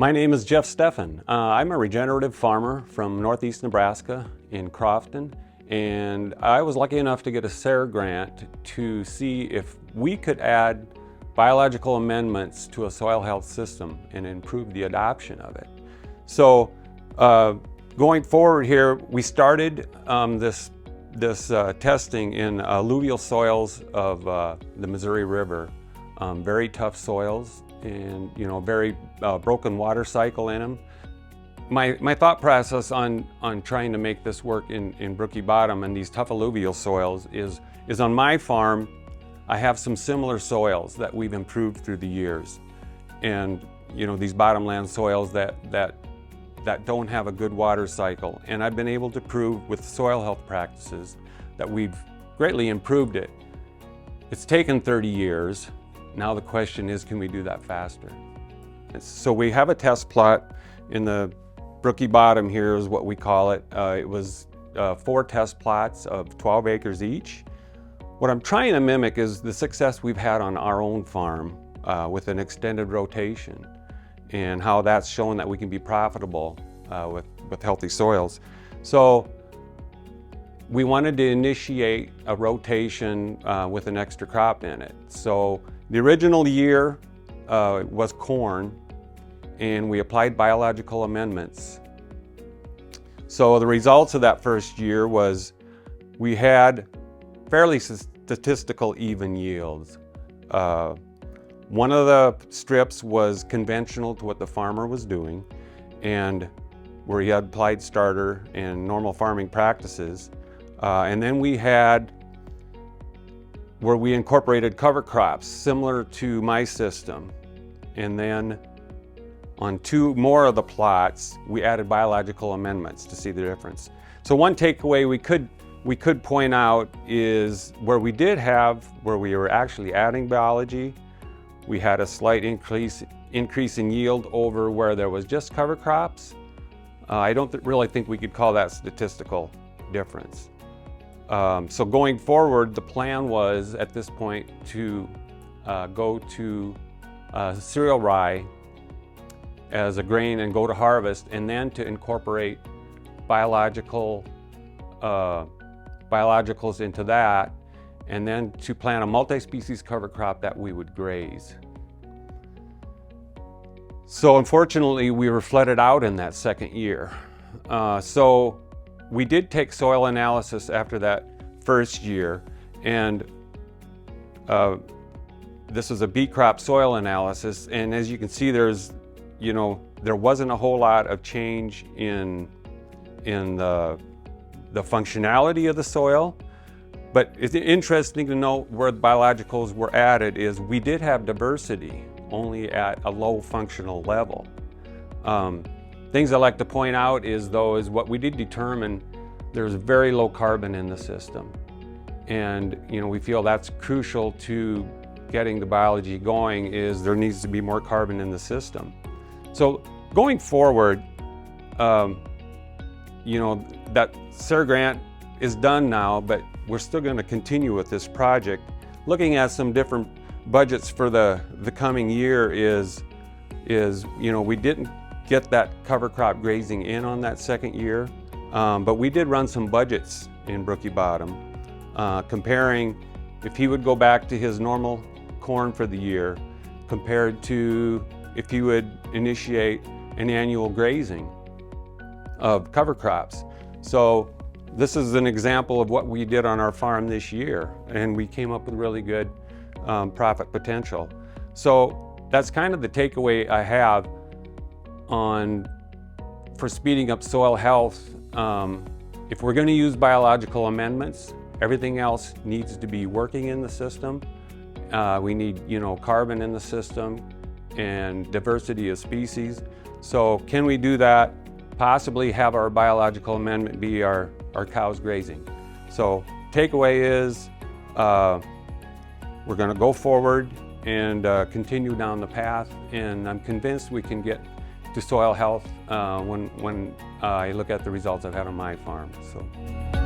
My name is Jeff Steffen. I'm a regenerative farmer from northeast Nebraska in Crofton, and I was lucky enough to get a SARE grant to see if we could add biological amendments to a soil health system and improve the adoption of it. So going forward here, we started this testing in alluvial soils of the Missouri River. Very tough soils and very broken water cycle in them. My thought process on trying to make this work in Brookie Bottom and these tough alluvial soils is on my farm I have some similar soils that we've improved through the years, and these bottomland soils that don't have a good water cycle, and I've been able to prove with soil health practices that we've greatly improved it. It's taken 30 years. Now the question is, can we do that faster? So we have a test plot in the Brookie Bottom here is what we call it. It was 4 test plots of 12 acres each. What I'm trying to mimic is the success we've had on our own farm with an extended rotation, and how that's shown that we can be profitable with healthy soils. So we wanted to initiate a rotation with an extra crop in it. So the original year was corn, and we applied biological amendments. So the results of that first year was we had fairly statistical even yields. One of the strips was conventional to what the farmer was doing, and where he had applied starter and normal farming practices. And then we had where we incorporated cover crops similar to my system. And then on 2 more of the plots, we added biological amendments to see the difference. So one takeaway we could point out is where we were actually adding biology, we had a slight increase in yield over where there was just cover crops. I don't really think we could call that statistical difference. So going forward, the plan was at this point to go to cereal rye as a grain and go to harvest, and then to incorporate biologicals into that, and then to plant a multi-species cover crop that we would graze. So unfortunately, we were flooded out in that second year. So we did take soil analysis after that first year, and this is a B-crop soil analysis, and as you can see, there wasn't a whole lot of change in the functionality of the soil. But it's interesting to note where the biologicals were added is we did have diversity, only at a low functional level. Things I like to point out is what we did determine, there's very low carbon in the system. And we feel that's crucial to getting the biology going, is there needs to be more carbon in the system. So going forward, that SARE grant is done now, but we're still going to continue with this project. Looking at some different budgets for the coming year is we didn't get that cover crop grazing in on that second year, but we did run some budgets in Brookie Bottom, comparing if he would go back to his normal corn for the year compared to if he would initiate an annual grazing of cover crops. So this is an example of what we did on our farm this year, and we came up with really good profit potential. So that's kind of the takeaway I have for speeding up soil health. If we're going to use biological amendments, everything else needs to be working in the system. We need carbon in the system and diversity of species. So can we do that? Possibly have our biological amendment be our cows grazing. So takeaway is we're going to go forward and continue down the path, and I'm convinced we can get to soil health when I look at the results I've had on my farm. So.